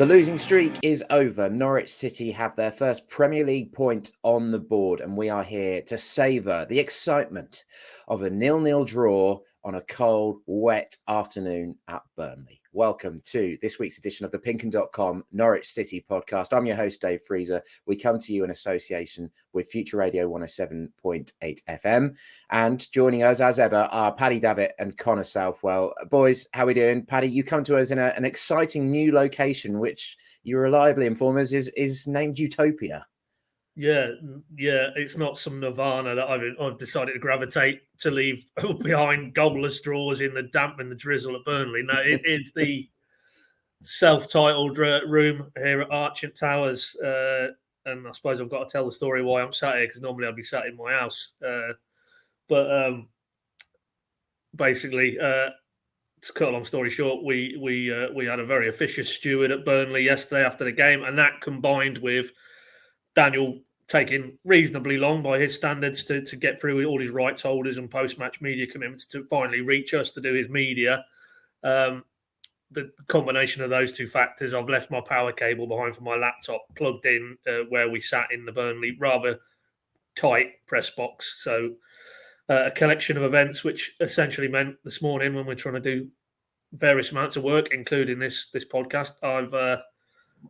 The losing streak is over. Norwich City have their first Premier League point on the board, and we are here to savour the excitement of a 0-0 draw on a cold, wet afternoon at Burnley. Welcome to this week's edition of the PinkUn Norwich City Podcast. I'm your host, Dave Freezer. We come to you in association with Future Radio 107.8 FM. And joining us, as ever, are Paddy Davitt and Connor Southwell. Boys, how are we doing? Paddy, you come to us in an exciting new location, which you reliably inform us is named Utopia. Yeah, it's not some nirvana that I've decided to gravitate to leave behind goalless draws in the damp and the drizzle at Burnley. No, it's the self-titled room here at Archant Towers. And I suppose I've got to tell the story why I'm sat here, because normally I'd be sat in my house. But basically, to cut a long story short, we had a very officious steward at Burnley yesterday after the game, and that combined with Daniel taking reasonably long by his standards to get through all his rights holders and post-match media commitments to finally reach us to do his media. The combination of those two factors, I've left my power cable behind for my laptop plugged in where we sat in the Burnley rather tight press box. So a collection of events, which essentially meant this morning when we're trying to do various amounts of work, including this podcast, I've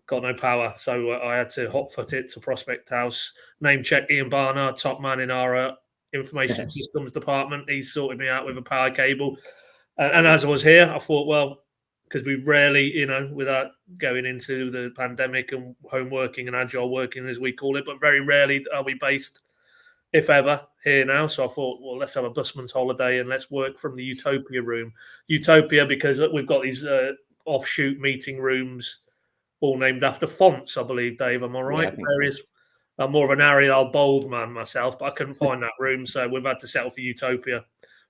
got no power, so I had to hot-foot it to Prospect House, name-check Ian Barnard, top man in our information systems department. He sorted me out with a power cable. And as I was here, I thought, well, because we rarely, without going into the pandemic and home working and agile working, as we call it, but very rarely are we based, if ever, here now. So I thought, well, let's have a busman's holiday and let's work from the Utopia room. Utopia, because we've got these offshoot meeting rooms all named after fonts, I believe, Dave. Am I right? Yeah, I'm more of an Arial bold man myself, but I couldn't find that room, so we've had to settle for Utopia.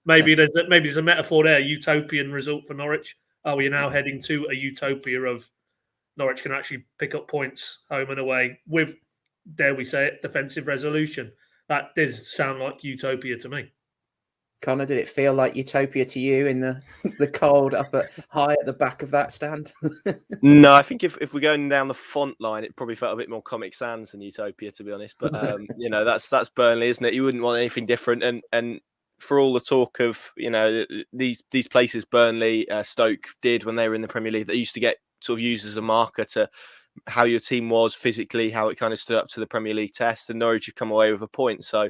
Maybe there's a metaphor there, utopian result for Norwich. Are we now heading to a utopia of Norwich can actually pick up points home and away with, dare we say it, defensive resolution? That does sound like utopia to me. Connor, did it feel like utopia to you in the cold high at the back of that stand? No, I think if we're going down the font line, it probably felt a bit more Comic Sans than Utopia, to be honest. But that's Burnley, isn't it? You wouldn't want anything different. And for all the talk of these places, Burnley, Stoke did when they were in the Premier League, they used to get sort of used as a marker to how your team was physically, how it kind of stood up to the Premier League test. And Norwich have come away with a point. So.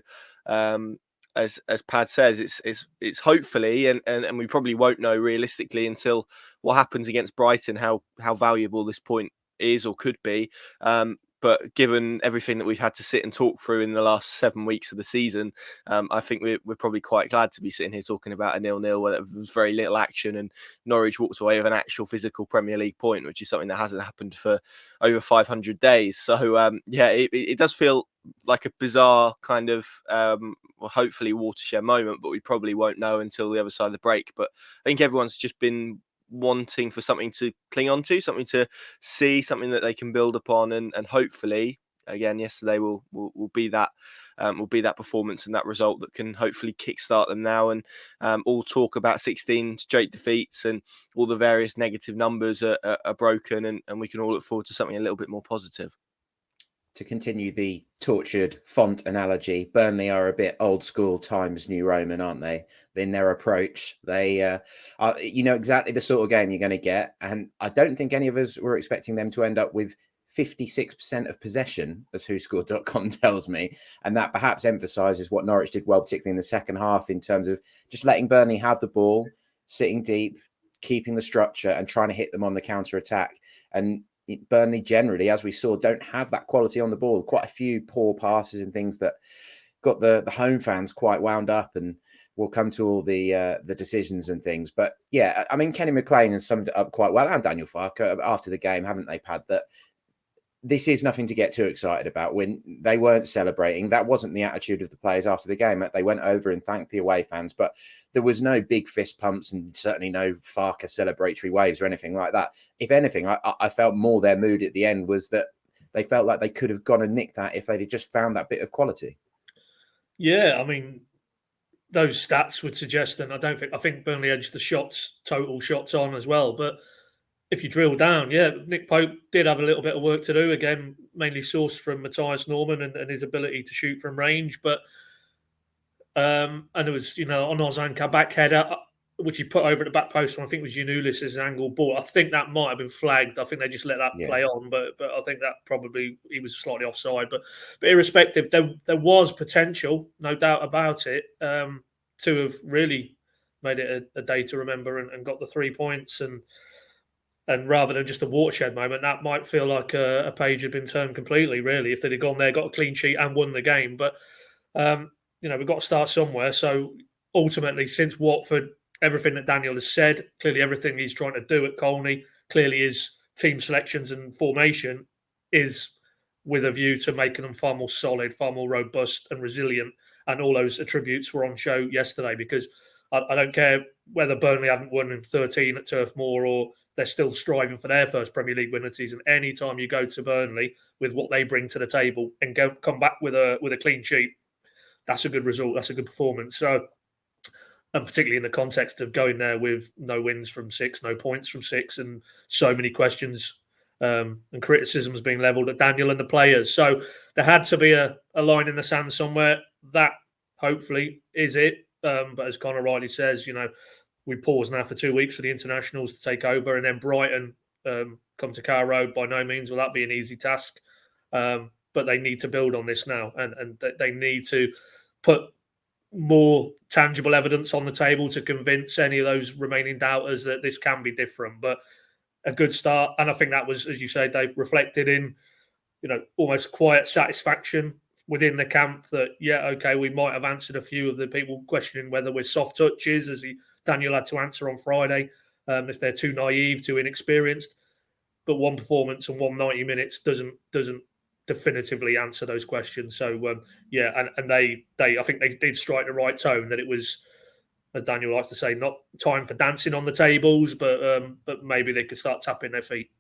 As Pad says, it's hopefully, and we probably won't know realistically until what happens against Brighton, how valuable this point is or could be. But given everything that we've had to sit and talk through in the last 7 weeks of the season, I think we're probably quite glad to be sitting here talking about a 0-0 where there was very little action and Norwich walked away with an actual physical Premier League point, which is something that hasn't happened for over 500 days. So, it does feel like a bizarre kind of, hopefully watershed moment, but we probably won't know until the other side of the break. But I think everyone's just been wanting for something to cling on to, something to see, something that they can build upon, and hopefully, again, yesterday will be that performance and that result that can hopefully kickstart them now. And all talk about 16 straight defeats and all the various negative numbers are broken, and we can all look forward to something a little bit more positive. To continue the tortured font analogy, Burnley are a bit old school Times New Roman, aren't they? In their approach, they are, exactly the sort of game you're going to get. And I don't think any of us were expecting them to end up with 56% of possession, as WhoScored.com tells me. And that perhaps emphasises what Norwich did well, particularly in the second half, in terms of just letting Burnley have the ball, sitting deep, keeping the structure and trying to hit them on the counter-attack. And Burnley generally, as we saw, don't have that quality on the ball. Quite a few poor passes and things that got the home fans quite wound up, and we'll come to all the decisions and things. But yeah, I mean, Kenny McLean has summed it up quite well, and Daniel Farke after the game, haven't they, Pad? That this is nothing to get too excited about. When they weren't celebrating, that wasn't the attitude of the players after the game. They went over and thanked the away fans, but there was no big fist pumps and certainly no Farke celebratory waves or anything like that. If anything, I felt more their mood at the end was that they felt like they could have gone and nicked that if they'd just found that bit of quality. Yeah, I mean, those stats would suggest, and I think Burnley edged the total shots on as well, but if you drill down, Nick Pope did have a little bit of work to do, again, mainly sourced from Matthias Norman and his ability to shoot from range. But and it was, on Ozan Kabak header, which he put over at the back post, I think it was Giannoulis' angle ball. I think that might have been flagged. I think they just let that play on, but I think that probably he was slightly offside. But irrespective, there was potential, no doubt about it, to have really made it a day to remember and got the 3 points. And rather than just a watershed moment, that might feel like a page had been turned completely, really, if they'd have gone there, got a clean sheet and won the game. But, we've got to start somewhere. So ultimately, since Watford, everything that Daniel has said, clearly everything he's trying to do at Colney, clearly his team selections and formation is with a view to making them far more solid, far more robust and resilient. And all those attributes were on show yesterday, because I don't care whether Burnley hadn't won in 13 at Turf Moor or they're still striving for their first Premier League win of the season. Anytime you go to Burnley with what they bring to the table and come back with a clean sheet, that's a good result. That's a good performance. So, and particularly in the context of going there with no wins from 6, no points from 6, and so many questions and criticisms being levelled at Daniel and the players. So there had to be a line in the sand somewhere. That hopefully is it. But as Connor rightly says, we pause now for 2 weeks for the internationals to take over, and then Brighton come to Carrow Road. By no means will that be an easy task, but they need to build on this now, and they need to put more tangible evidence on the table to convince any of those remaining doubters that this can be different. But a good start, and I think that was, as you say, Dave, reflected in almost quiet satisfaction within the camp that, we might have answered a few of the people questioning whether we're soft touches, as Daniel had to answer on Friday, if they're too naive, too inexperienced. But one performance and 190 minutes doesn't definitively answer those questions. So, and they I think they did strike the right tone, that it was, as Daniel likes to say, not time for dancing on the tables, but maybe they could start tapping their feet.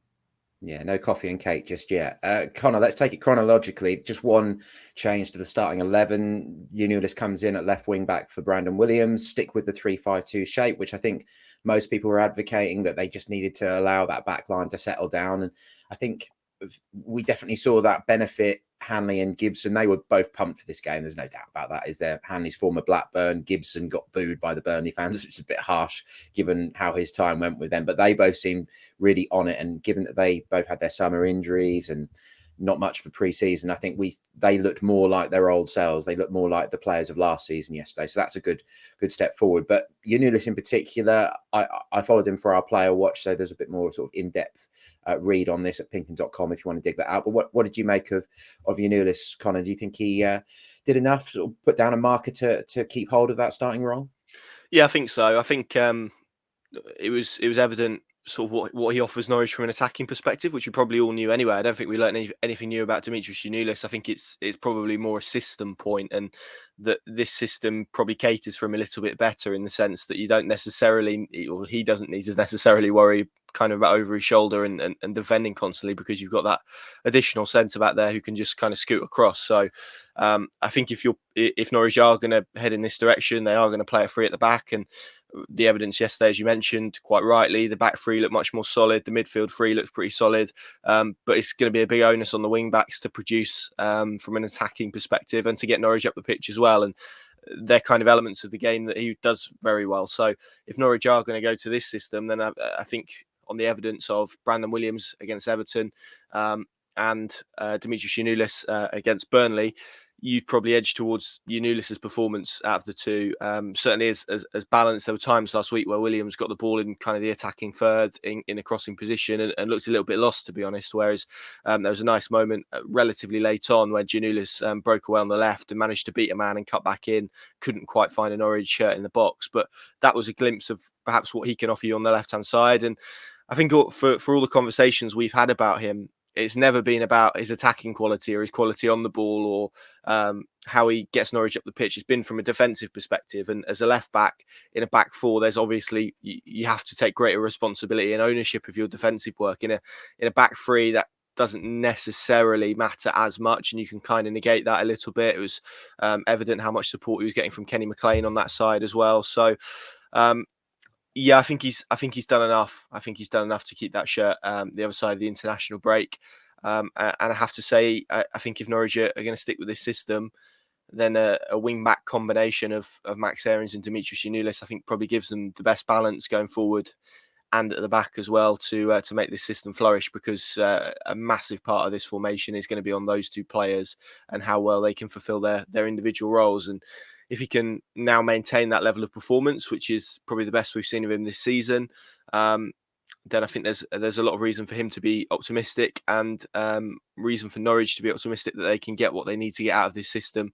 Yeah, no coffee and cake just yet. Connor, let's take it chronologically. Just one change to the starting 11. Giannoulis comes in at left wing back for Brandon Williams. Stick with the 3-5-2 shape, which I think most people were advocating that they just needed to allow that back line to settle down. And I think we definitely saw that benefit Hanley and Gibson. They were both pumped for this game. There's no doubt about that. Is there Hanley's former Blackburn? Gibson got booed by the Burnley fans, which is a bit harsh given how his time went with them. But they both seemed really on it. And given that they both had their summer injuries and not much for pre-season, I think they looked more like their old selves. They looked more like the players of last season yesterday. So that's a good step forward. But Giannoulis in particular, I followed him for our player watch, so there's a bit more sort of in-depth read on this at PinkUn.com if you want to dig that out. But what did you make of Giannoulis, Connor? Do you think he did enough to put down a marker to keep hold of that starting role? Yeah, I think so. I think it was evident sort of what he offers Norwich from an attacking perspective, which we probably all knew anyway. I don't think we learned anything new about Dimitris Giannoulis. I think it's probably more a system point, and that this system probably caters for him a little bit better in the sense that you don't necessarily, or he doesn't need to necessarily worry kind of about over his shoulder and defending constantly, because you've got that additional centre back there who can just kind of scoot across. So I think if Norwich are going to head in this direction, they are going to play a free at the back, and the evidence yesterday, as you mentioned quite rightly, the back three looked much more solid. The midfield three looks pretty solid, but it's going to be a big onus on the wing backs to produce from an attacking perspective and to get Norwich up the pitch as well. And they're kind of elements of the game that he does very well. So if Norwich are going to go to this system, then I think on the evidence of Brandon Williams against Everton and Dimitris Giannoulis against Burnley, you'd probably edge towards Giannoulis' performance out of the two. Certainly as balanced. There were times last week where Williams got the ball in kind of the attacking third in a crossing position and looked a little bit lost, to be honest. Whereas there was a nice moment relatively late on where Giannoulis broke away on the left and managed to beat a man and cut back in. Couldn't quite find an orange shirt in the box, but that was a glimpse of perhaps what he can offer you on the left-hand side. And I think for all the conversations we've had about him, it's never been about his attacking quality or his quality on the ball or how he gets Norwich up the pitch. It's been from a defensive perspective. And as a left back in a back four, there's obviously you have to take greater responsibility and ownership of your defensive work. In a back three, that doesn't necessarily matter as much, and you can kind of negate that a little bit. It was evident how much support he was getting from Kenny McLean on that side as well. So Yeah, I think he's done enough. I think he's done enough to keep that shirt the other side of the international break. And I have to say, I think if Norwich are going to stick with this system, then a wing back combination of Max Aarons and Dimitris Giannoulis, I think probably gives them the best balance going forward and at the back as well to make this system flourish, because a massive part of this formation is going to be on those two players and how well they can fulfill their individual roles. And if he can now maintain that level of performance, which is probably the best we've seen of him this season, then I think there's a lot of reason for him to be optimistic, and reason for Norwich to be optimistic that they can get what they need to get out of this system.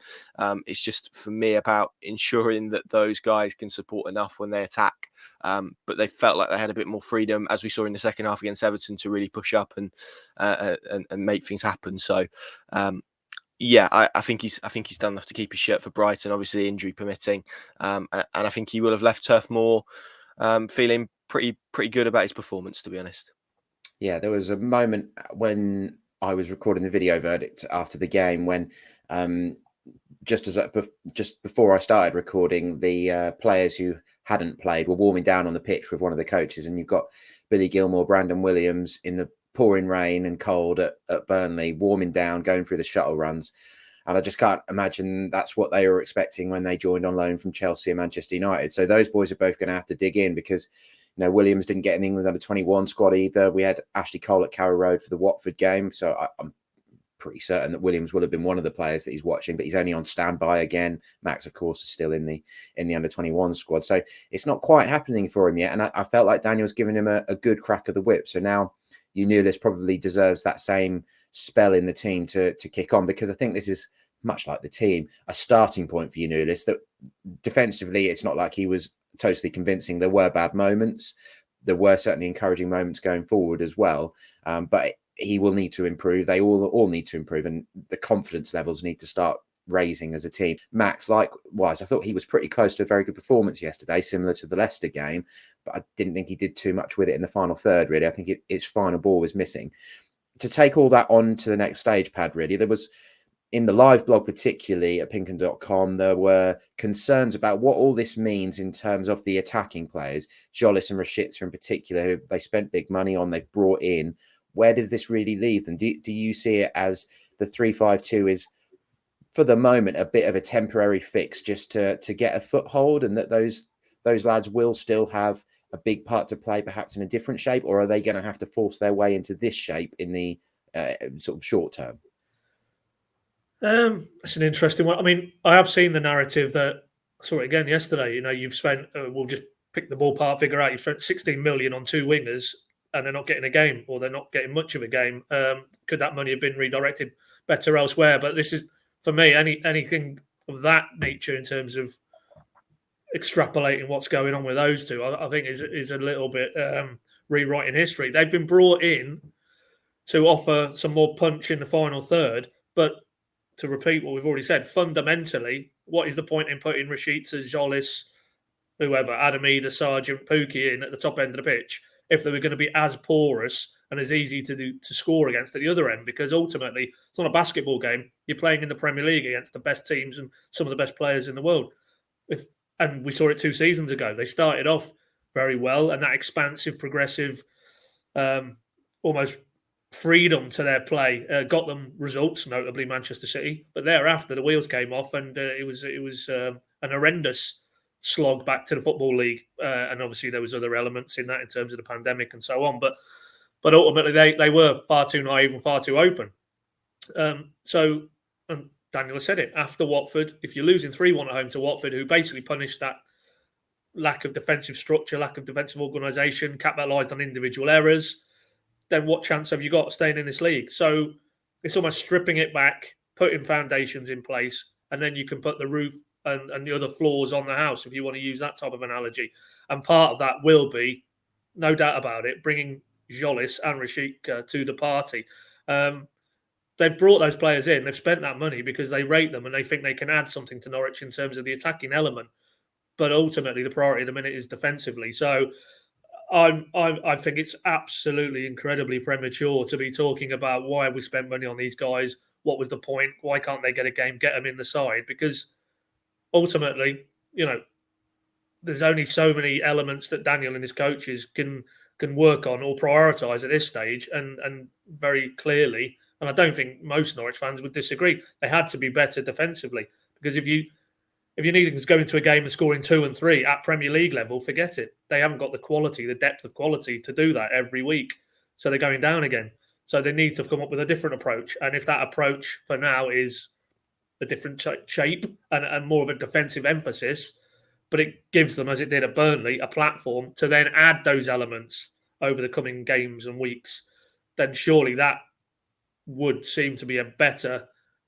It's just, for me, about ensuring that those guys can support enough when they attack. But they felt like they had a bit more freedom, as we saw in the second half against Everton, to really push up and make things happen. So, I think he's done enough to keep his shirt for Brighton, obviously injury permitting, and I think he will have left Turf Moor feeling pretty good about his performance, to be honest. Yeah, there was a moment when I was recording the video verdict after the game when just before I started recording, the players who hadn't played were warming down on the pitch with one of the coaches, and you've got Billy Gilmour, Brandon Williams in the pouring rain and cold at Burnley, warming down, going through the shuttle runs. And I just can't imagine that's what they were expecting when they joined on loan from Chelsea and Manchester United. So those boys are both going to have to dig in, because Williams didn't get in the England under-21 squad either. We had Ashley Cole at Carrow Road for the Watford game, so I'm pretty certain that Williams will have been one of the players that he's watching, but he's only on standby again. Max, of course, is still in the under-21 squad, so it's not quite happening for him yet. And I felt like Daniel's given him a good crack of the whip. So now Giannoulis probably deserves that same spell in the team to kick on, because I think this is, much like the team, a starting point for Giannoulis. That defensively, it's not like he was totally convincing. There were bad moments. There were certainly encouraging moments going forward as well. But he will need to improve. They all need to improve, and the confidence levels need to start raising as a team. Max, likewise, I thought he was pretty close to a very good performance yesterday, similar to the Leicester game, but I didn't think he did too much with it in the final third, really. I think its final ball was missing. To take all that on to the next stage, Pad, really, there was, in the live blog, particularly at PinkUn.com, there were concerns about what all this means in terms of the attacking players, Goalless and Rashica in particular, who they spent big money on, they've brought in. Where does this really leave them? Do you see it as the 3-5-2 is, for the moment, a bit of a temporary fix just to get a foothold, and that those lads will still have a big part to play, perhaps in a different shape, or are they going to have to force their way into this shape in the sort of short term? That's an interesting one. I mean, I have seen the narrative that I saw it again yesterday. You've spent, we'll just pick the ballpark figure out, you've spent 16 million on two wingers and they're not getting a game, or they're not getting much of a game. Could that money have been redirected better elsewhere? But this is, for me, anything of that nature in terms of extrapolating what's going on with those two, I think is a little bit rewriting history. They've been brought in to offer some more punch in the final third, but to repeat what we've already said, fundamentally, what is the point in putting Rashica, Goalless, whoever, Adamida, Sargent, Pookie in at the top end of the pitch if they were going to be as porous and as easy to score against at the other end? Because ultimately, it's not a basketball game. You're playing in the Premier League against the best teams and some of the best players in the world. And we saw it 2 seasons ago. They started off very well, and that expansive, progressive, almost freedom to their play got them results, notably Manchester City. But thereafter, the wheels came off, and it was an horrendous slog back to the Football League. And obviously, there was other elements in that in terms of the pandemic and so on. But ultimately, they were far too naive and far too open. So Daniel has said it. After Watford, if you're losing 3-1 at home to Watford, who basically punished that lack of defensive structure, lack of defensive organisation, capitalised on individual errors, then what chance have you got staying in this league? So it's almost stripping it back, putting foundations in place, and then you can put the roof and the other floors on the house, if you want to use that type of analogy. And part of that will be, no doubt about it, bringing Goalless and Rashica to the party. They've brought those players in. They've spent that money because they rate them and they think they can add something to Norwich in terms of the attacking element. But ultimately, the priority at the minute is defensively. So I think it's absolutely incredibly premature to be talking about why have we spent money on these guys? What was the point? Why can't they get a game? Get them in the side? Because ultimately, there's only so many elements that Daniel and his coaches can work on or prioritise at this stage, and very clearly, and I don't think most Norwich fans would disagree, they had to be better defensively, because if you need to go into a game and scoring 2 and 3 at Premier League level, forget it. They haven't got the quality, the depth of quality to do that every week. So they're going down again. So they need to come up with a different approach. And if that approach for now is a different shape and more of a defensive emphasis, but it gives them, as it did at Burnley, a platform to then add those elements over the coming games and weeks, then surely that would seem to be a better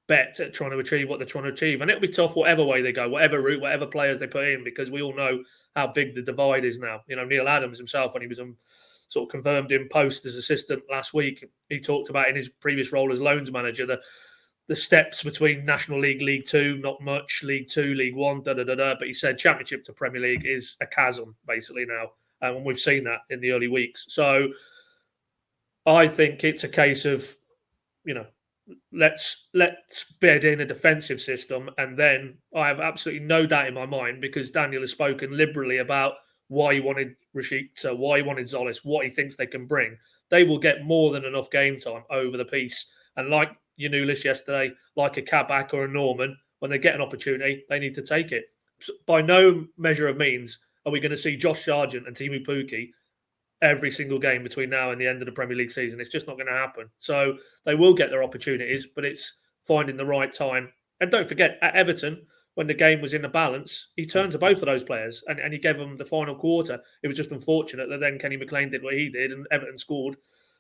bet at trying to achieve what they're trying to achieve. And it'll be tough whatever way they go, whatever route, whatever players they put in, because we all know how big the divide is now. You know, Neil Adams himself, when he was sort of confirmed in post as assistant last week, he talked about in his previous role as loans manager, the steps between National League, League Two, not much, League Two, League One, but he said Championship to Premier League is a chasm basically now. And we've seen that in the early weeks. So I think it's a case of, you know, let's bed in a defensive system, and then I have absolutely no doubt in my mind, because Daniel has spoken liberally about why he wanted Rashica, why he wanted Zolis, what he thinks they can bring. They will get more than enough game time over the piece. And like Yanulis yesterday, like a Kabak or a Norman, when they get an opportunity, they need to take it. By no measure of means are we going to see Josh Sargent and Timu Pukki every single game between now and the end of the Premier League season. It's just not going to happen. So they will get their opportunities, but it's finding the right time. And don't forget, at Everton, when the game was in the balance, he turned to both of those players and he gave them the final quarter. It was just unfortunate that then Kenny McLean did what he did and Everton scored,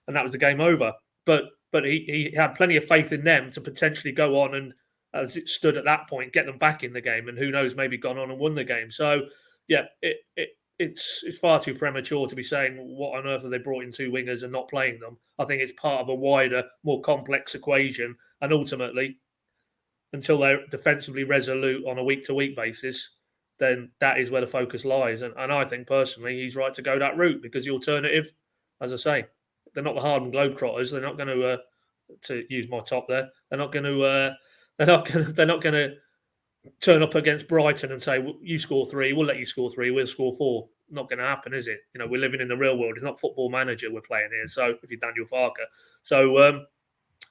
and that was the game over. But he had plenty of faith in them to potentially go on and, as it stood at that point, get them back in the game, and who knows, maybe gone on and won the game. So, yeah, it's far too premature to be saying what on earth have they brought in 2 wingers and not playing them. I think it's part of a wider, more complex equation, and ultimately, until they're defensively resolute on a week-to-week basis, then that is where the focus lies. And I think personally he's right to go that route, because the alternative, as I say, they're not the Harlem Globetrotters. They're not going to use my top there. They're not going to turn up against Brighton and say, well, you score 3, we'll let you score 3, we'll score 4. Not going to happen, is it? You know, we're living in the real world. It's not Football Manager we're playing here. So if you're Daniel Farke. So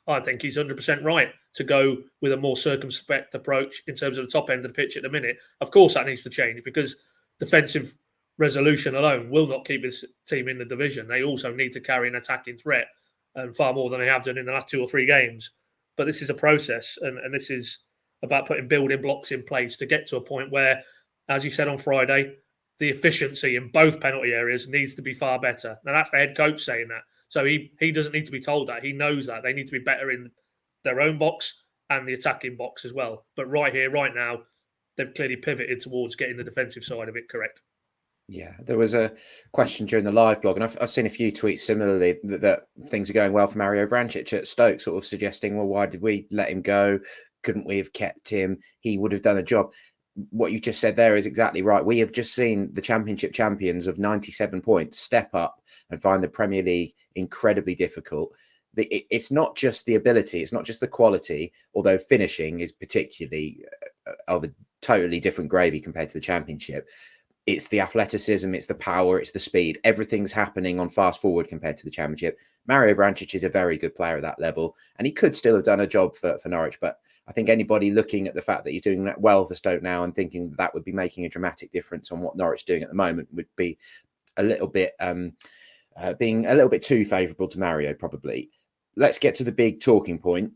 I think he's 100% right to go with a more circumspect approach in terms of the top end of the pitch at the minute. Of course, that needs to change, because defensive resolution alone will not keep his team in the division. They also need to carry an attacking threat, and far more than they have done in the last 2 or 3 games. But this is a process, and this is about putting building blocks in place to get to a point where, as you said on Friday, the efficiency in both penalty areas needs to be far better. Now, that's the head coach saying that. So he doesn't need to be told that. He knows that. They need to be better in their own box and the attacking box as well. But right here, right now, they've clearly pivoted towards getting the defensive side of it correct. Yeah, there was a question during the live blog, and I've seen a few tweets similarly that things are going well for Mario Vrancic at Stoke, sort of suggesting, well, why did we let him go? Couldn't we have kept him? He would have done a job. What you just said there is exactly right. We have just seen the Championship champions of 97 points step up and find the Premier League incredibly difficult. It's not just the ability, it's not just the quality, although finishing is particularly of a totally different gravy compared to the Championship. It's the athleticism, it's the power, it's the speed. Everything's happening on fast forward compared to the Championship. Mario Vrancic is a very good player at that level, and he could still have done a job for Norwich. But I think anybody looking at the fact that he's doing that well for Stoke now and thinking that would be making a dramatic difference on what Norwich are doing at the moment would be a little bit being a little bit too favourable to Mario, probably. Let's get to the big talking point.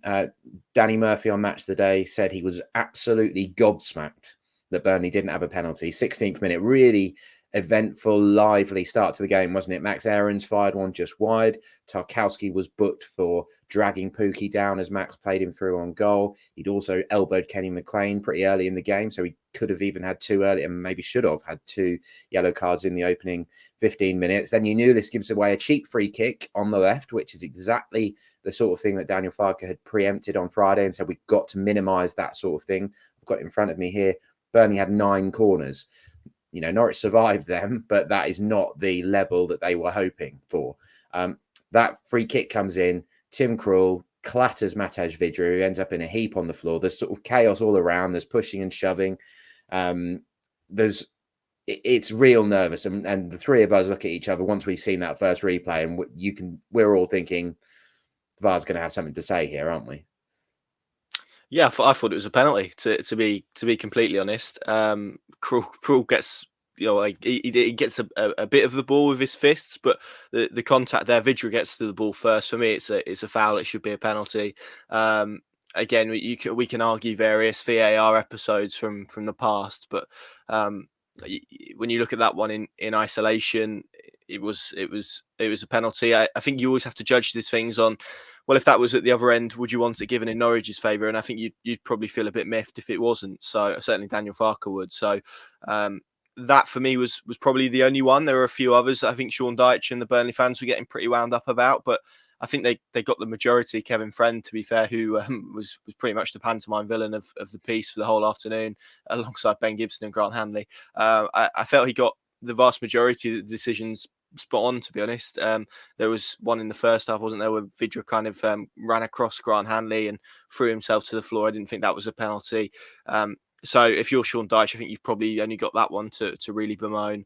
Danny Murphy on Match of the Day said he was absolutely gobsmacked that Burnley didn't have a penalty. 16th minute, really eventful, lively start to the game, wasn't it? Max Aarons fired one just wide. Tarkowski was booked for dragging Pukki down as Max played him through on goal. He'd also elbowed Kenny McLean pretty early in the game, so he could have even had 2 early, and maybe should have had 2 yellow cards in the opening 15 minutes. Then Yanulis gives away a cheap free kick on the left, which is exactly the sort of thing that Daniel Farke had preempted on Friday and said we've got to minimise that sort of thing. I've got it in front of me here. Burnley had 9 corners. You know, Norwich survived them, but that is not the level that they were hoping for. That free kick comes in. Tim Krul clatters Matej Vidra, who ends up in a heap on the floor. There's sort of chaos all around. There's pushing and shoving. There's it's real nervous. And the three of us look at each other once we've seen that first replay, and we're all thinking VAR's going to have something to say here, aren't we? Yeah, I thought it was a penalty. To be completely honest, Krul gets, like he gets a bit of the ball with his fists, but the contact there, Vidra gets to the ball first. For me, it's a foul. It should be a penalty. Again, we can argue various VAR episodes from the past, but when you look at that one in isolation, it was a penalty. I think you always have to judge these things on, well, if that was at the other end, would you want it given in Norwich's favour? And I think you'd probably feel a bit miffed if it wasn't. So certainly Daniel Farke would. So that for me was probably the only one. There were a few others that I think Sean Dyche and the Burnley fans were getting pretty wound up about, but I think they got the majority. Kevin Friend, to be fair, who was pretty much the pantomime villain of the piece for the whole afternoon, alongside Ben Gibson and Grant Hanley. I felt he got the vast majority of the decisions spot on, to be honest. There was one in the first half, wasn't there, where Vidra kind of ran across Grant Hanley and threw himself to the floor. I didn't think that was a penalty. So if you're Sean Dyche, I think you've probably only got that one to really bemoan,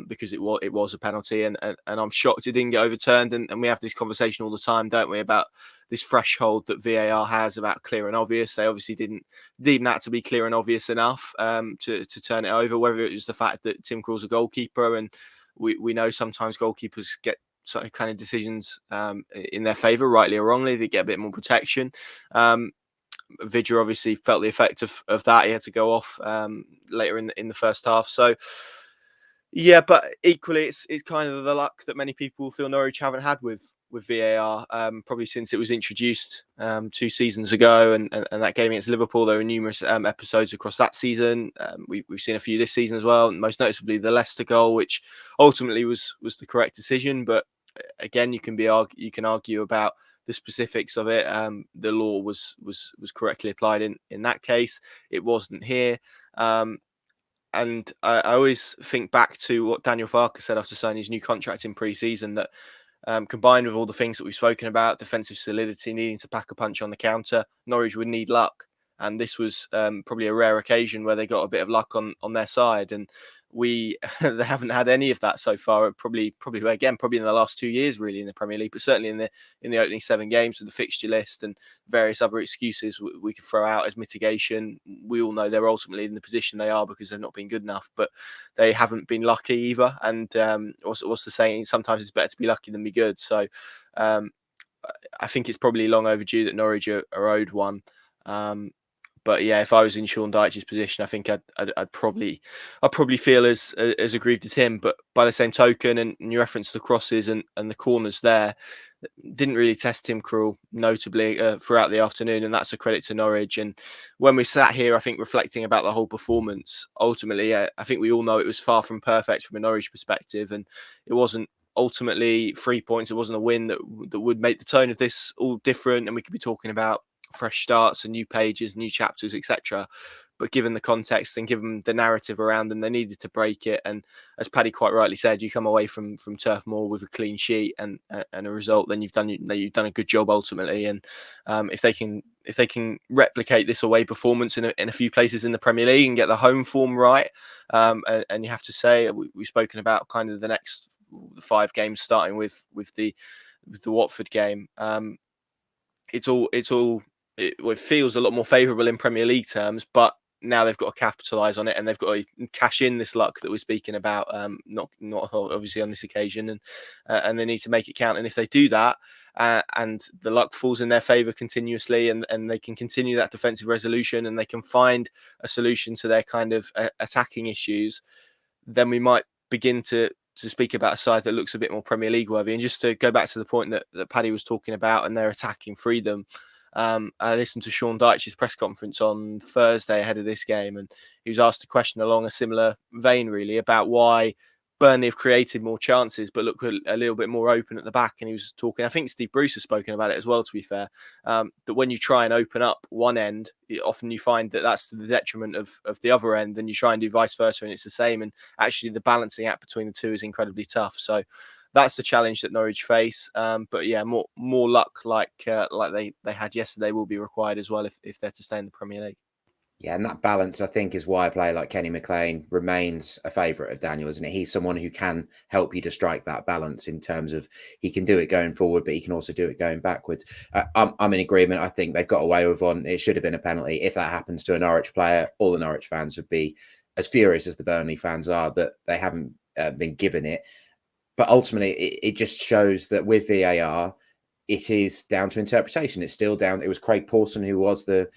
because it was a penalty, and I'm shocked it didn't get overturned. And we have this conversation all the time, don't we, about this threshold that VAR has about clear and obvious. They obviously didn't deem that to be clear and obvious enough to turn it over, whether it was the fact that Tim Krul's a goalkeeper, and we know sometimes goalkeepers get sort of kind of decisions in their favour, rightly or wrongly. They get a bit more protection. Vidra obviously felt the effect of that. He had to go off later in the first half. So yeah, but equally, it's kind of the luck that many people feel Norwich haven't had with VAR, probably since it was introduced 2 seasons ago, and that game against Liverpool. There were numerous episodes across that season. We've seen a few this season as well, most noticeably the Leicester goal, which ultimately was the correct decision. But again, you can argue about the specifics of it. The law was correctly applied in that case. It wasn't here. And I always think back to what Daniel Farke said after signing his new contract in pre-season, that combined with all the things that we've spoken about, defensive solidity, needing to pack a punch on the counter, Norwich would need luck. And this was probably a rare occasion where they got a bit of luck on their side. And they haven't had any of that so far. Probably in the last 2 years, really, in the Premier League, but certainly in the opening 7 games with the fixture list and various other excuses we could throw out as mitigation. We all know they're ultimately in the position they are because they've not been good enough, but they haven't been lucky either. And what's the saying? Sometimes it's better to be lucky than be good. So I think it's probably long overdue that Norwich are owed one. But yeah, if I was in Sean Dyche's position, I think I'd probably feel as aggrieved as him. But by the same token, and you referenced the crosses and the corners there, didn't really test Tim Krul notably throughout the afternoon, and that's a credit to Norwich. And when we sat here, I think reflecting about the whole performance, ultimately, I think we all know it was far from perfect from a Norwich perspective, and it wasn't ultimately 3 points. It wasn't a win that would make the tone of this all different, and we could be talking about fresh starts and new pages, new chapters, etc. But given the context and given the narrative around them, they needed to break it. And as Paddy quite rightly said, you come away from Turf Moor with a clean sheet and a result, then you've done a good job ultimately. And if they can replicate this away performance in a few places in the Premier League and get the home form right, and you have to say we've spoken about kind of the next 5 games starting with the Watford game. It feels a lot more favourable in Premier League terms, but now they've got to capitalise on it, and they've got to cash in this luck that we're speaking about. Not obviously on this occasion, and they need to make it count. And if they do that, and the luck falls in their favour continuously, and they can continue that defensive resolution, and they can find a solution to their kind of attacking issues, then we might begin to speak about a side that looks a bit more Premier League worthy. And just to go back to the point that Paddy was talking about and their attacking freedom, I listened to Sean Dyche's press conference on Thursday ahead of this game, and he was asked a question along a similar vein, really, about why Burnley have created more chances but look a little bit more open at the back. And he was talking, I think Steve Bruce has spoken about it as well, to be fair, that when you try and open up one end, often you find that that's to the detriment of the other end, and you try and do vice versa and it's the same. And actually the balancing act between the two is incredibly tough. So that's the challenge that Norwich face. But yeah, more luck like they had yesterday will be required as well if they're to stay in the Premier League. Yeah, and that balance, I think, is why a player like Kenny McLean remains a favourite of Daniel, isn't it? He's someone who can help you to strike that balance in terms of he can do it going forward, but he can also do it going backwards. I'm in agreement. I think they've got away with one. It should have been a penalty. If that happens to a Norwich player, all the Norwich fans would be as furious as the Burnley fans are that they haven't been given it. But ultimately, it just shows that with VAR, it is down to interpretation. It's still down. It was Craig Pawson who was the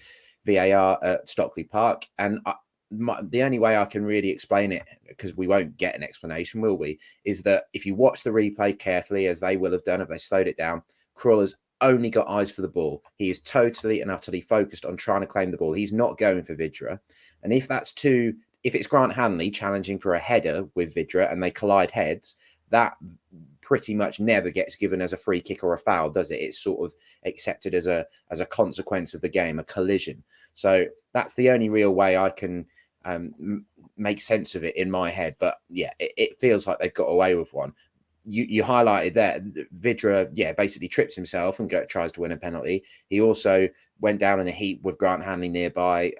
VAR at Stockley Park. And the only way I can really explain it, because we won't get an explanation, will we, is that if you watch the replay carefully, as they will have done if they slowed it down, Crawler's only got eyes for the ball. He is totally and utterly focused on trying to claim the ball. He's not going for Vydra. And if it's Grant Hanley challenging for a header with Vydra and they collide heads, that pretty much never gets given as a free kick or a foul, does it? It's sort of accepted as a consequence of the game, a collision. So that's the only real way I can make sense of it in my head. But yeah, it feels like they've got away with one. You highlighted there, Vydra, basically trips himself and tries to win a penalty. He also went down in a heap with Grant Hanley nearby,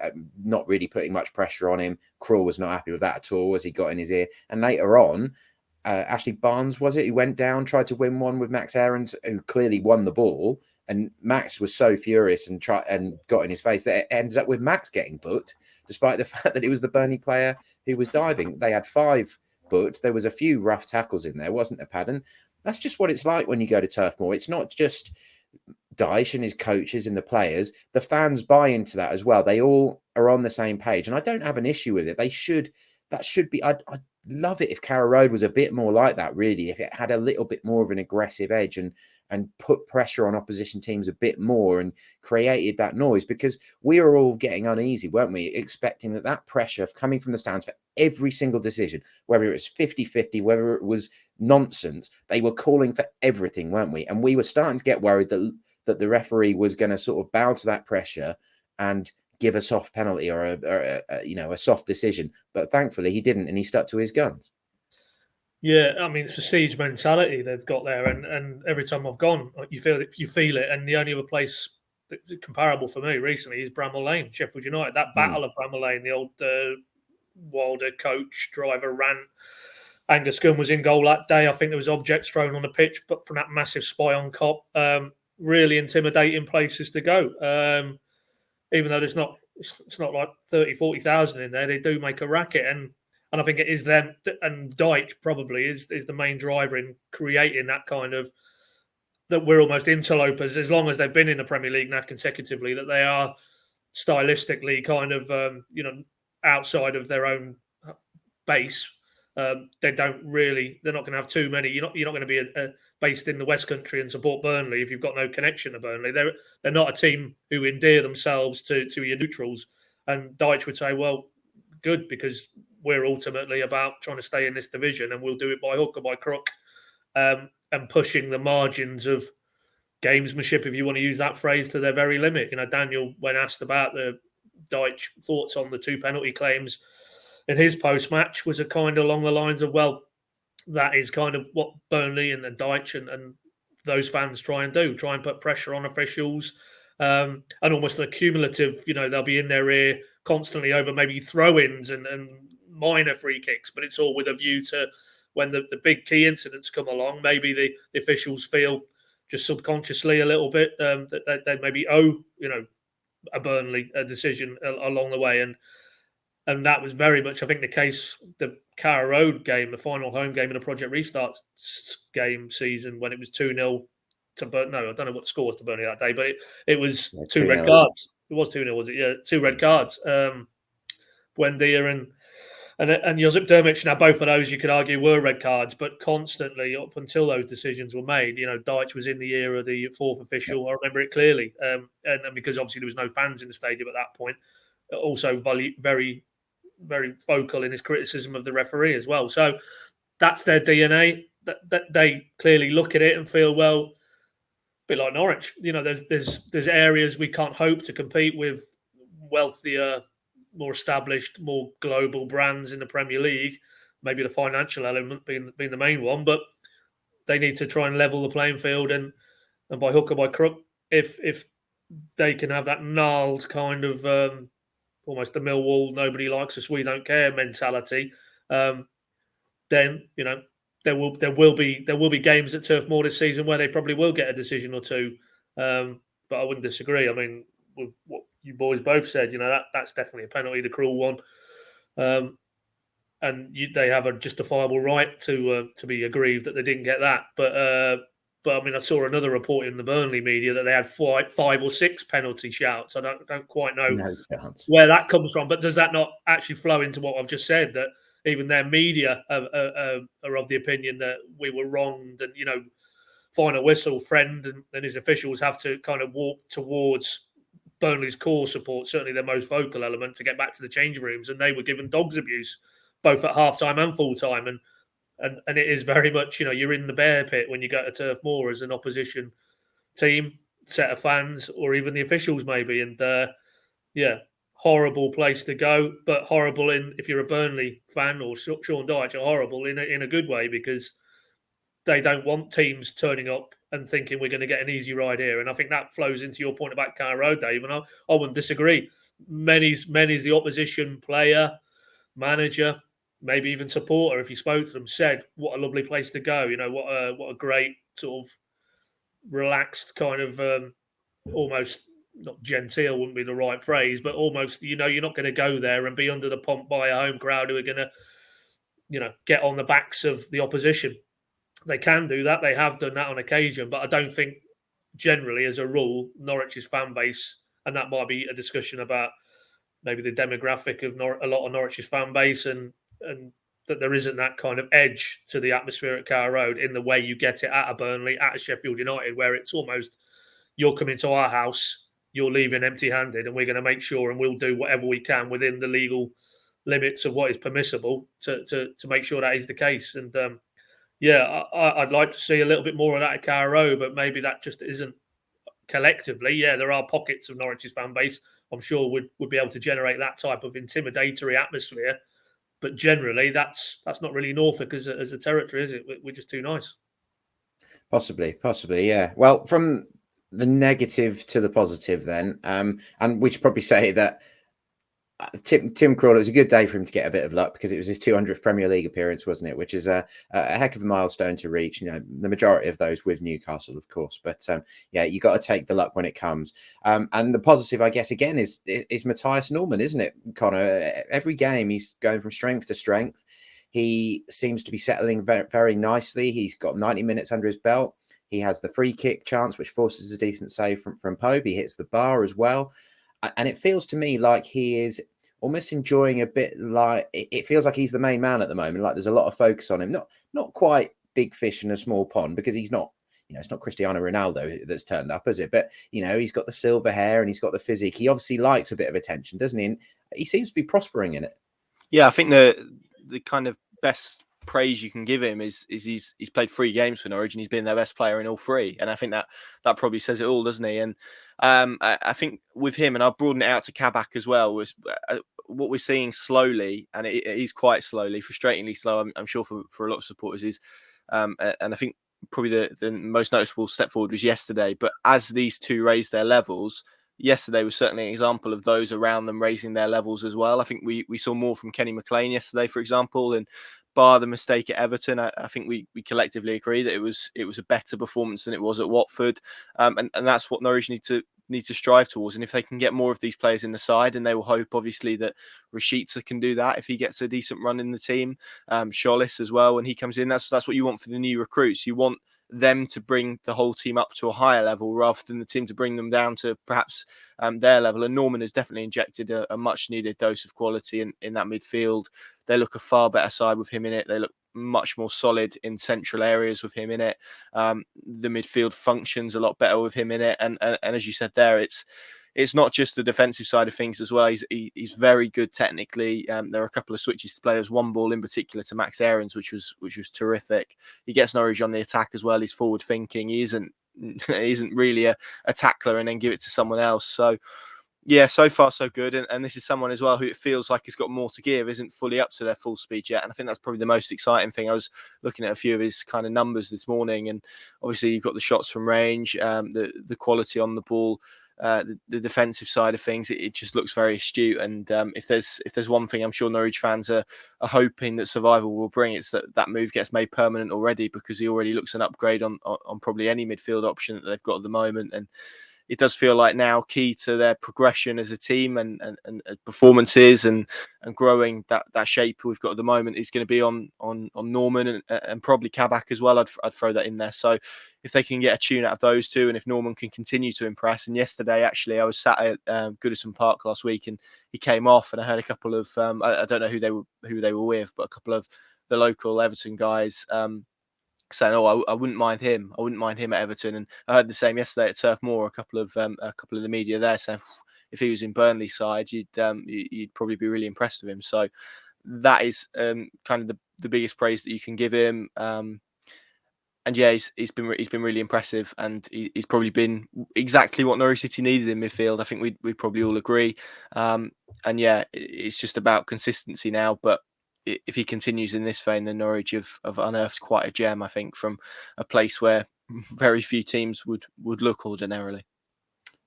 not really putting much pressure on him. Krul was not happy with that at all as he got in his ear. And later on, Ashley Barnes, was it? He went down, tried to win one with Max Aarons, who clearly won the ball. And Max was so furious and got in his face that it ends up with Max getting booked, despite the fact that it was the Burnley player who was diving. They had 5 booked. There was a few rough tackles in there, wasn't there, Padden? That's just what it's like when you go to Turf Moor. It's not just Dyche and his coaches and the players. The fans buy into that as well. They all are on the same page. And I don't have an issue with it. That should be... I'd love it if Carrow Road was a bit more like that, really, if it had a little bit more of an aggressive edge and put pressure on opposition teams a bit more and created that noise, because we were all getting uneasy, weren't we, expecting that pressure coming from the stands for every single decision, whether it was 50-50, whether it was nonsense, they were calling for everything, weren't we? And we were starting to get worried that the referee was going to sort of bow to that pressure and give a soft penalty or a soft decision. But thankfully he didn't, and he stuck to his guns. Yeah, I mean, it's a siege mentality they've got there, and every time I've gone, you feel it. And the only other place that's comparable for me recently is Bramall Lane, Sheffield United. That battle of Bramall Lane, the old Wilder coach driver rant. Angus Gunn was in goal that day. I think there was objects thrown on the pitch, but from that massive spy on cop, really intimidating places to go. Even though it's not like 30,000-40,000 in there, they do make a racket, and I think it is them, and Dyche probably is the main driver in creating that kind of, that we're almost interlopers as long as they've been in the Premier League now consecutively, that they are stylistically kind of outside of their own base. They're not going to have too many. You're not going to be based in the West Country and support Burnley if you've got no connection to Burnley. They're not a team who endear themselves to your neutrals. And Dyche would say, well, good, because we're ultimately about trying to stay in this division, and we'll do it by hook or by crook, and pushing the margins of gamesmanship, if you want to use that phrase, to their very limit. Daniel, when asked about the Dyche thoughts on the 2 penalty claims in his post-match, was a kind of along the lines of, well, that is kind of what Burnley and Dyche and those fans try and do, try and put pressure on officials, and almost a cumulative, they'll be in their ear constantly over maybe throw-ins and minor free kicks, but it's all with a view to when the big key incidents come along, maybe the officials feel just subconsciously a little bit that they maybe owe, a Burnley a decision along the way. And that was very much, I think, the case, the Carrow Road game, the final home game in the Project Restart game season, when it was 2-0 to Burnley. No, I don't know what the score was to Burnley that day, but it was 2 red cards. It was 2-0, was it? Yeah, 2 red cards. Buendia and Josip Dermic. Now, both of those, you could argue, were red cards, but constantly, up until those decisions were made, Dyche was in the ear of the 4th official. I remember it clearly. And because obviously there was no fans in the stadium at that point, also very, very vocal in his criticism of the referee as well. So that's their DNA. That they clearly look at it and feel, well, a bit like Norwich. There's areas we can't hope to compete with wealthier, more established, more global brands in the Premier League. Maybe the financial element being the main one, but they need to try and level the playing field, and by hook or by crook, if they can have that gnarled kind of almost the Millwall nobody likes us, we don't care mentality, then there will be games at Turf Moor this season where they probably will get a decision or two. But I wouldn't disagree. I mean, with what you boys both said, that's definitely a penalty, the cruel one. And they have a justifiable right to be aggrieved that they didn't get that. But I mean, I saw another report in the Burnley media that they had 5 or 6 penalty shouts. I don't quite know where that comes from. But does that not actually flow into what I've just said, that even their media are of the opinion that we were wronged, and final whistle, Friend and his officials have to kind of walk towards Burnley's core support, certainly their most vocal element, to get back to the changing rooms, and they were given dogs abuse both at half-time and full-time. And it is very much, you're in the bear pit when you go to Turf Moor as an opposition team, set of fans, or even the officials maybe. And horrible place to go, but horrible if you're a Burnley fan, or Sean Dyche, horrible in a good way, because they don't want teams turning up and thinking we're going to get an easy ride here. And I think that flows into your point about Carrow Road, Dave, and I wouldn't disagree. Many's the opposition player, manager, maybe even supporter, if you spoke to them, said what a lovely place to go. What a great sort of relaxed kind of almost, not genteel wouldn't be the right phrase, but almost, you're not going to go there and be under the pump by a home crowd who are going to, get on the backs of the opposition. They can do that. They have done that on occasion, but I don't think generally, as a rule, Norwich's fan base, and that might be a discussion about maybe the demographic of a lot of Norwich's fan base, and that there isn't that kind of edge to the atmosphere at Carrow Road in the way you get it at a Burnley, at a Sheffield United, where it's almost, you're coming to our house, you're leaving empty-handed, and we're going to make sure, and we'll do whatever we can within the legal limits of what is permissible to make sure that is the case. And I'd like to see a little bit more of that at Carrow Road, but maybe that just isn't collectively. Yeah, there are pockets of Norwich's fan base, I'm sure, would be able to generate that type of intimidatory atmosphere. But generally, that's not really Norfolk as a territory, is it? We're just too nice. Possibly, yeah. Well, from the negative to the positive then, and we should probably say that Tim Crawley, it was a good day for him to get a bit of luck, because it was his 200th Premier League appearance, wasn't it? Which is a heck of a milestone to reach. The majority of those with Newcastle, of course. But you got to take the luck when it comes. And the positive, I guess, again, is Matthias Norman, isn't it, Connor? Every game he's going from strength to strength. He seems to be settling very, very nicely. He's got 90 minutes under his belt. He has the free kick chance, which forces a decent save from Pope. He hits the bar as well. And it feels to me like he is almost enjoying a bit, like it feels like he's the main man at the moment. Like there's a lot of focus on him. Not quite big fish in a small pond, because he's not, it's not Cristiano Ronaldo that's turned up, is it? But, he's got the silver hair and he's got the physique. He obviously likes a bit of attention, doesn't he? And he seems to be prospering in it. Yeah, I think the kind of best praise you can give him is he's played 3 games for Norwich and he's been their best player in all 3. And I think that probably says it all, doesn't he? And I think with him, and I'll broaden it out to Kabak as well, was what we're seeing slowly, and it is quite slowly, frustratingly slow, I'm sure for a lot of supporters, is and I think probably the most noticeable step forward was yesterday. But as these two raised their levels, yesterday was certainly an example of those around them raising their levels as well. I think we saw more from Kenny McLean yesterday, for example, and bar the mistake at Everton, I think we collectively agree that it was a better performance than it was at Watford, and that's what Norwich need to strive towards. And if they can get more of these players in the side, and they will hope obviously that Rashica can do that if he gets a decent run in the team, Sholis as well when he comes in. That's what you want for the new recruits. You want them to bring the whole team up to a higher level rather than the team to bring them down to perhaps their level. And Norman has definitely injected a much needed dose of quality in that midfield. They look a far better side with him in it. They look much more solid in central areas with him in it. The midfield functions a lot better with him in it. And as you said there, it's not just the defensive side of things as well. He's very good technically. There are a couple of switches to play. There's one ball in particular to Max Aarons, which was terrific. He gets Norwich on the attack as well. He's forward thinking. He isn't really a tackler and then give it to someone else. So yeah, so far so good. And this is someone as well who it feels like has got more to give, isn't fully up to their full speed yet. And I think that's probably the most exciting thing. I was looking at a few of his kind of numbers this morning, and obviously you've got the shots from range, the quality on the ball. the defensive side of things. It just looks very astute. And if there's one thing I'm sure Norwich fans are hoping that survival will bring, it's that move gets made permanent already, because he already looks an upgrade on probably any midfield option that they've got at the moment. And it does feel like now key to their progression as a team and performances and growing that shape we've got at the moment is going to be on Norman and probably Kabak as well. I'd throw that in there. So if they can get a tune out of those two, and if Norman can continue to impress. And yesterday, actually, I was sat at Goodison Park last week, and he came off, and I heard a couple of I don't know who they were with, but a couple of the local Everton guys saying, "Oh, I wouldn't mind him. I wouldn't mind him at Everton." And I heard the same yesterday at Turf Moor. A couple of the media there saying, if he was in Burnley side, you'd probably be really impressed with him. So that is kind of the biggest praise that you can give him. And yeah, he's been really impressive, and he's probably been exactly what Norwich City needed in midfield. I think we probably all agree. And yeah, it's just about consistency now, but if he continues in this vein, then Norwich have unearthed quite a gem, I think, from a place where very few teams would look ordinarily.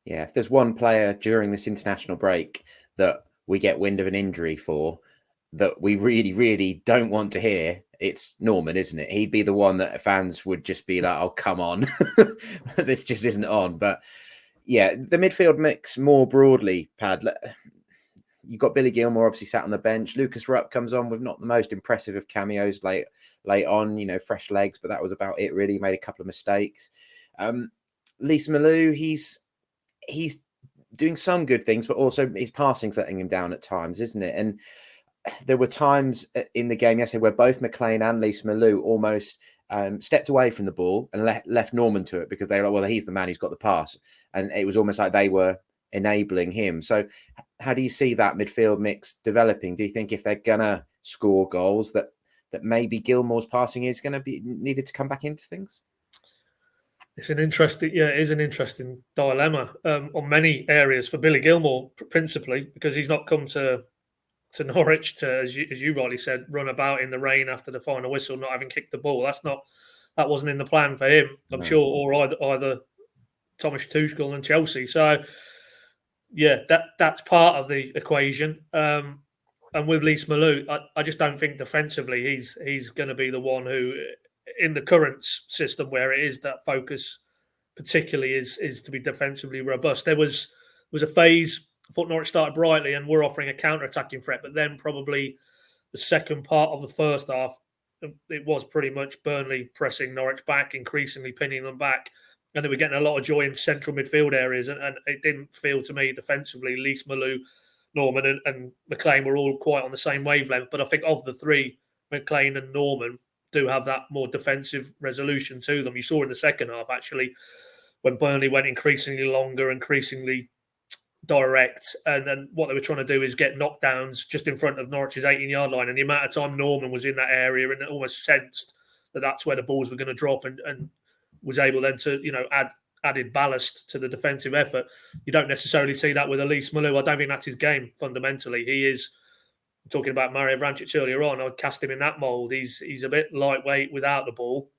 Yeah, if there's one player during this international break that we get wind of an injury for that we really, really don't want to hear, it's Norman, isn't it? He'd be the one that fans would just be like, oh, come on, this just isn't on. But yeah, the midfield mix more broadly, Pad. You've got Billy Gilmour obviously sat on the bench. Lucas Rupp comes on with not the most impressive of cameos late on, fresh legs, but that was about it really. He made a couple of mistakes. Lise Malou, he's doing some good things, but also his passing's letting him down at times, isn't it? And there were times in the game yesterday where both McLean and Lise Malou almost stepped away from the ball and left Norman to it, because they were like, well, he's the man who's got the pass. And it was almost like they were enabling him. So how do you see that midfield mix developing? Do you think if they're gonna score goals that maybe Gilmour's passing is going to be needed to come back into things? It is an interesting dilemma on many areas for Billy Gilmour, principally because he's not come to Norwich to, as you rightly said, run about in the rain after the final whistle, not having kicked the ball. That wasn't in the plan for him, I'm sure, or either Thomas Tuchel and Chelsea. So yeah, that's part of the equation. And with Lise Malou, I just don't think defensively he's going to be the one who, in the current system where it is that focus particularly is to be defensively robust. There was a phase, I thought Norwich started brightly and were offering a counter-attacking threat, but then probably the second part of the first half, it was pretty much Burnley pressing Norwich back, increasingly pinning them back. And they were getting a lot of joy in central midfield areas. And it didn't feel to me defensively, Lise Malou, Norman and McLean were all quite on the same wavelength. But I think of the three, McLean and Norman do have that more defensive resolution to them. You saw in the second half, actually, when Burnley went increasingly longer, increasingly direct. And then what they were trying to do is get knockdowns just in front of Norwich's 18-yard line. And the amount of time Norman was in that area and almost sensed that that's where the balls were going to drop and was able then to, added ballast to the defensive effort. You don't necessarily see that with Lise Malou. I don't think that's his game fundamentally. He is, talking about Mario Vrancic earlier on, I'd cast him in that mould. He's a bit lightweight without the ball.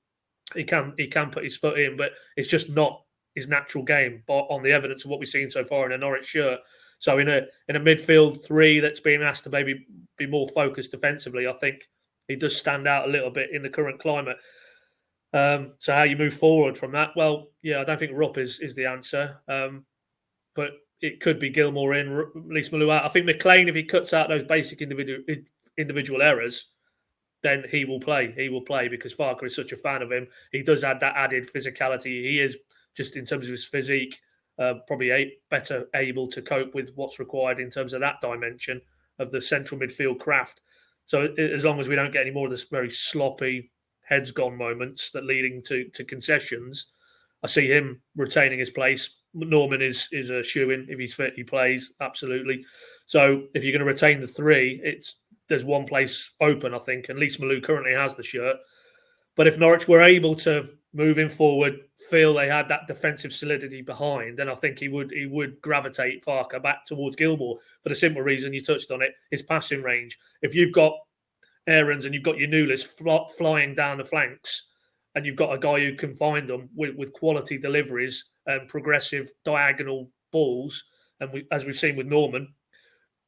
He can put his foot in, but it's just not his natural game, but on the evidence of what we've seen so far in a Norwich shirt. So in a midfield three that's being asked to maybe be more focused defensively, I think he does stand out a little bit in the current climate. So how you move forward from that? Well, yeah, I don't think Rupp is the answer, but it could be Gilmour in, Lise Malou out. I think McLean, if he cuts out those basic individual errors, then he will play. He will play because Farke is such a fan of him. He does add that added physicality. He is, just in terms of his physique, probably better able to cope with what's required in terms of that dimension of the central midfield craft. So as long as we don't get any more of this very sloppy, heads gone moments that leading to concessions, I see him retaining his place. Norman is a shoo-in. If he's fit, he plays, absolutely. So if you're going to retain the three, there's one place open, I think, and Lise Malou currently has the shirt. But if Norwich were able to, moving forward, feel they had that defensive solidity behind, then I think he would gravitate Farke back towards Gilmour for the simple reason you touched on it, his passing range. If you've got Aarons and you've got your Nulis flying down the flanks, and you've got a guy who can find them with quality deliveries and progressive diagonal balls, and as we've seen with Norman,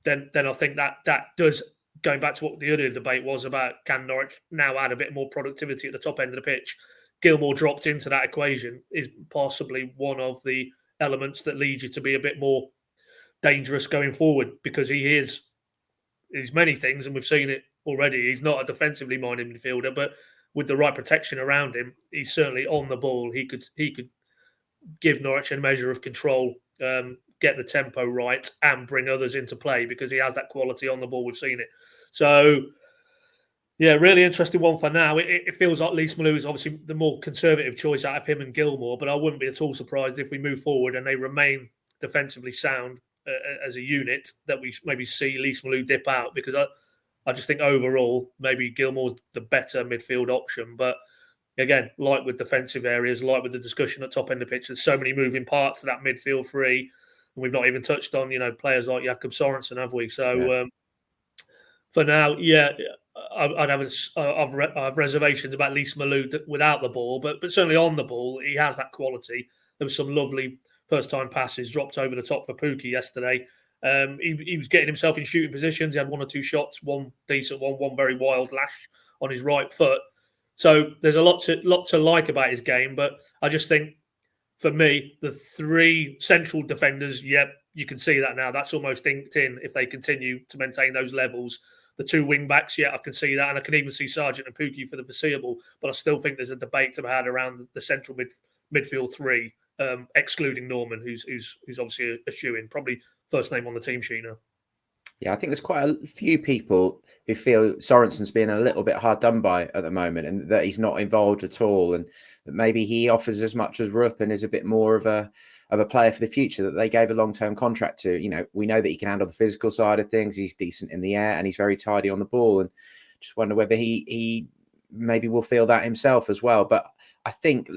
then I think that does, going back to what the earlier debate was about, can Norwich now add a bit more productivity at the top end of the pitch? Gilmour dropped into that equation is possibly one of the elements that lead you to be a bit more dangerous going forward, because he's many things, and we've seen it already. He's not a defensively minded midfielder, but with the right protection around him, he's certainly on the ball. He could give Norwich a measure of control, get the tempo right, and bring others into play, because he has that quality on the ball. We've seen it. So, yeah, really interesting one for now. It feels like Lees-Malou is obviously the more conservative choice out of him and Gilmour, but I wouldn't be at all surprised if we move forward and they remain defensively sound as a unit, that we maybe see Lees-Malou dip out, because I just think overall maybe Gilmour's the better midfield option. But again, like with defensive areas, like with the discussion at top end of the pitch, there's so many moving parts to that midfield three, and we've not even touched on players like Jakob Sorensen, have we? So for now, I have reservations about Lees-Malou without the ball, but certainly on the ball, he has that quality. There was some lovely first-time passes dropped over the top for Pukki yesterday. He was getting himself in shooting positions. He had one or two shots, one decent one very wild lash on his right foot. So there's a lot to like about his game, but I just think, for me, the three central defenders, you can see that now. That's almost inked in if they continue to maintain those levels. The two wing-backs, I can see that, and I can even see Sargent and Pukki for the foreseeable, but I still think there's a debate to be had around the central midfield three, excluding Norman, who's obviously a shoo-in, probably first name on the team sheet now. Yeah, I think there's quite a few people who feel Sorensen's being a little bit hard done by at the moment, and that he's not involved at all, and that maybe he offers as much as Rupp and is a bit more of a player for the future that they gave a long-term contract to. We know that he can handle the physical side of things. He's decent in the air and he's very tidy on the ball, and just wonder whether he maybe will feel that himself as well. But I think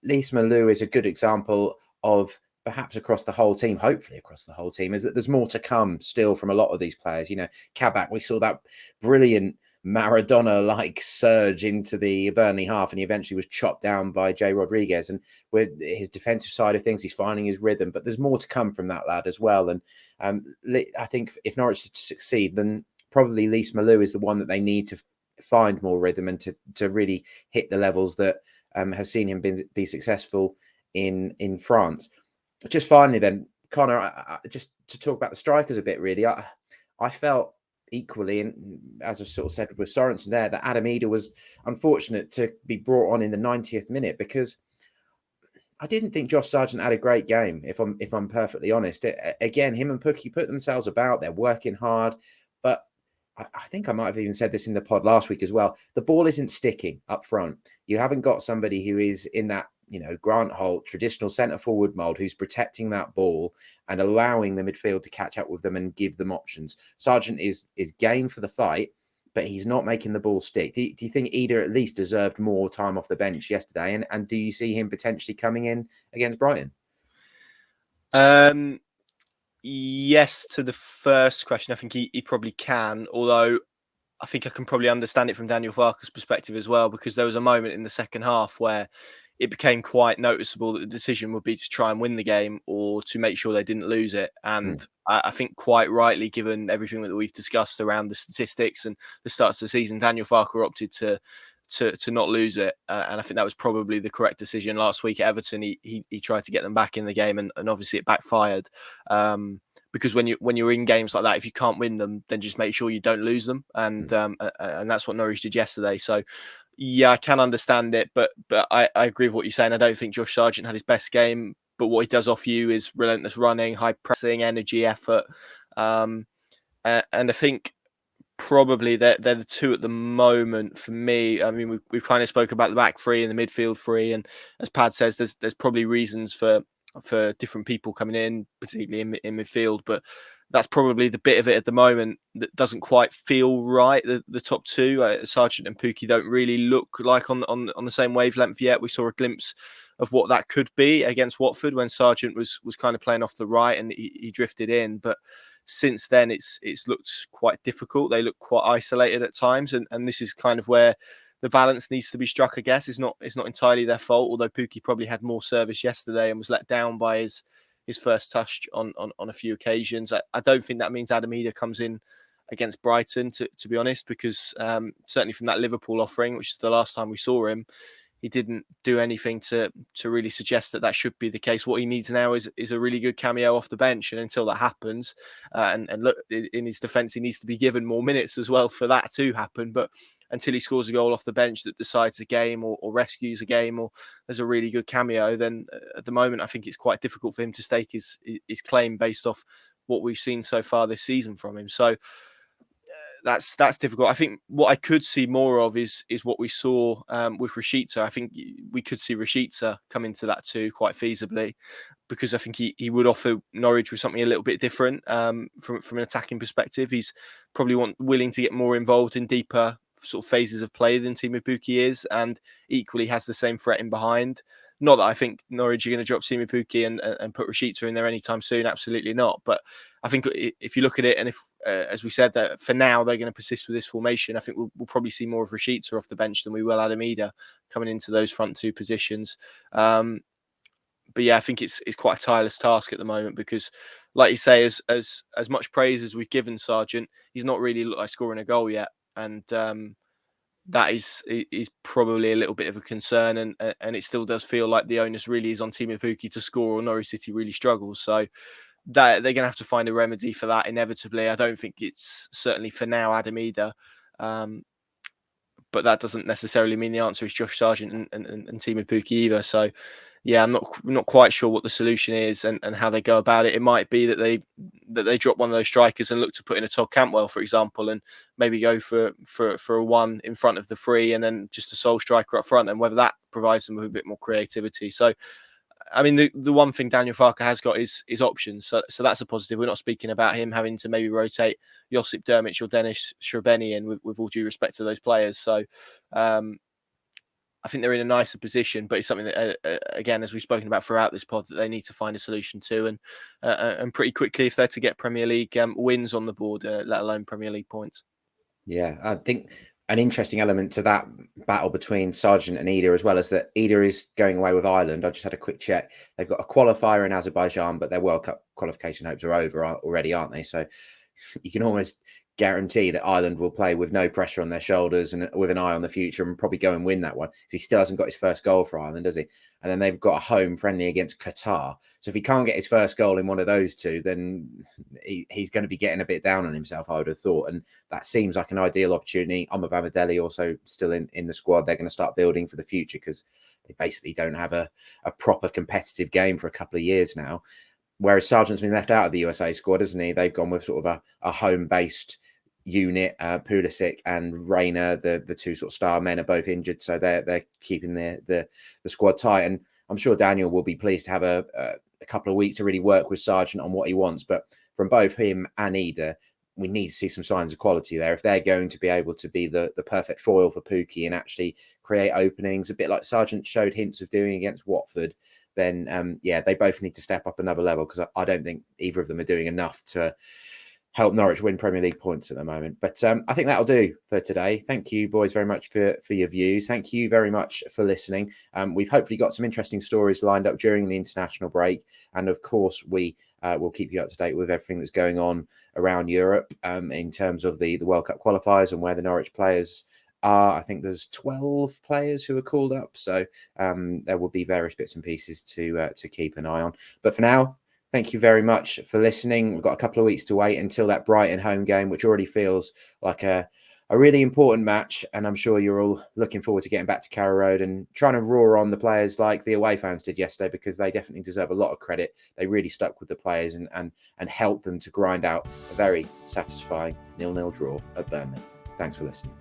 Lees-Malou is a good example of, perhaps across the whole team, hopefully across the whole team, is that there's more to come still from a lot of these players. Kabak, we saw that brilliant Maradona-like surge into the Burnley half, and he eventually was chopped down by Jay Rodriguez. And with his defensive side of things, he's finding his rhythm, but there's more to come from that lad as well. And I think if Norwich is to succeed, then probably Lees-Malou is the one that they need to find more rhythm and to really hit the levels that have seen him be successful in France. Just finally then, Connor, just to talk about the strikers a bit, really, I felt equally, and as I've sort of said with Sorensen there, that Adam Eder was unfortunate to be brought on in the 90th minute, because I didn't think Josh Sargent had a great game, if I'm perfectly honest. Again, him and Pukki put themselves about, they're working hard, but I think I might have even said this in the pod last week as well. The ball isn't sticking up front. You haven't got somebody who is in that, Grant Holt, traditional centre forward mould, who's protecting that ball and allowing the midfield to catch up with them and give them options. Sargent is game for the fight, but he's not making the ball stick. Do you think Eder at least deserved more time off the bench yesterday? And do you see him potentially coming in against Brighton? Yes, to the first question, I think he probably can, although I think I can probably understand it from Daniel Farke's perspective as well, because there was a moment in the second half where it became quite noticeable that the decision would be to try and win the game or to make sure they didn't lose it. And I think quite rightly, given everything that we've discussed around the statistics and the starts of the season, Daniel Farke opted to not lose it. And I think that was probably the correct decision. Last week at Everton, he tried to get them back in the game, and obviously it backfired. Because when you're in games like that, if you can't win them, then just make sure you don't lose them. And that's what Norwich did yesterday. So yeah, I can understand it, but I agree with what you're saying. I don't think Josh Sargent had his best game, but what he does offer you is relentless running, high pressing, energy, effort. And I think probably they're the two at the moment for me. I mean, we've kind of spoke about the back three and the midfield three, and as Pad says, there's probably reasons for different people coming in, particularly in midfield, but that's probably the bit of it at the moment that doesn't quite feel right. The top two, Sargent and Pukki, don't really look like on the same wavelength yet. We saw a glimpse of what that could be against Watford when Sargent was kind of playing off the right and he drifted in, but since then it's looked quite difficult. They look quite isolated at times, and this is kind of where the balance needs to be struck, I guess. It's not entirely their fault, although Pukki probably had more service yesterday and was let down by his his first touch on a few occasions. I don't think that means Adam Idah comes in against Brighton, to be honest, because certainly from that Liverpool offering, which is the last time we saw him, he didn't do anything to really suggest that should be the case. What he needs now is a really good cameo off the bench, and until that happens, and look, in his defence, he needs to be given more minutes as well for that to happen. But until he scores a goal off the bench that decides a game or rescues a game, or there's a really good cameo, then at the moment I think it's quite difficult for him to stake his claim based off what we've seen so far this season from him. So that's difficult. I think what I could see more of is what we saw with Rashica. I think we could see Rashica come into that too quite feasibly, because I think he would offer Norwich with something a little bit different from an attacking perspective. He's probably willing to get more involved in deeper sort of phases of play than Teemu Pukki is, and equally has the same threat in behind. Not that I think Norwich are going to drop Teemu Pukki and put Rashica in there anytime soon. Absolutely not. But I think if you look at it, and if, as we said, that for now they're going to persist with this formation, I think we'll probably see more of Rashica off the bench than we will Adam Idah coming into those front two positions. But yeah, I think it's quite a tireless task at the moment, because, like you say, as much praise as we've given Sargent, he's not really looked like scoring a goal yet, and that is probably a little bit of a concern, and it still does feel like the onus really is on Teemu Pukki to score, or Norwich City really struggles. So that they're going to have to find a remedy for that inevitably. I don't think it's certainly for now Adam Idah, but that doesn't necessarily mean the answer is Josh Sargent and Teemu Pukki either. So yeah, I'm not quite sure what the solution is and how they go about it. It might be that they drop one of those strikers and look to put in a Todd Cantwell, for example, and maybe go for a one in front of the three, and then just a sole striker up front, and whether that provides them with a bit more creativity. So, I mean, the one thing Daniel Farke has got is options. So that's a positive. We're not speaking about him having to maybe rotate Josip Drmic or Denis Srebeni in, with all due respect to those players. So I think they're in a nicer position, but it's something that, again, as we've spoken about throughout this pod, that they need to find a solution to, and pretty quickly if they're to get Premier League wins on the board, let alone Premier League points. Yeah, I think an interesting element to that battle between Sargent and Idah, as well as that Idah is going away with Ireland. I just had a quick check. They've got a qualifier in Azerbaijan, but their World Cup qualification hopes are over already, aren't they? So you can almost guarantee that Ireland will play with no pressure on their shoulders and with an eye on the future, and probably go and win that one, because he still hasn't got his first goal for Ireland, does he? And then they've got a home friendly against Qatar. So if he can't get his first goal in one of those two, then he's going to be getting a bit down on himself, I would have thought. And that seems like an ideal opportunity. Omobamidele also still in the squad. They're going to start building for the future, because they basically don't have a proper competitive game for a couple of years now. Whereas Sargent's been left out of the USA squad, hasn't he? They've gone with sort of a home-based unit. Pulisic and Rayner, the two sort of star men, are both injured, so they're keeping the squad tight. And I'm sure Daniel will be pleased to have a couple of weeks to really work with Sargent on what he wants. But from both him and Idah, we need to see some signs of quality there if they're going to be able to be the perfect foil for Pukki and actually create openings, a bit like Sargent showed hints of doing against Watford. Then they both need to step up another level, because I don't think either of them are doing enough to help Norwich win Premier League points at the moment. But I think that'll do for today. Thank you, boys, very much for your views. Thank you very much for listening. We've hopefully got some interesting stories lined up during the international break. And of course, we will keep you up to date with everything that's going on around Europe in terms of the World Cup qualifiers and where the Norwich players are. I think there's 12 players who are called up. So there will be various bits and pieces to keep an eye on. But for now, thank you very much for listening. We've got a couple of weeks to wait until that Brighton home game, which already feels like a really important match. And I'm sure you're all looking forward to getting back to Carrow Road and trying to roar on the players like the away fans did yesterday, because they definitely deserve a lot of credit. They really stuck with the players and helped them to grind out a very satisfying 0-0 draw at Burnley. Thanks for listening.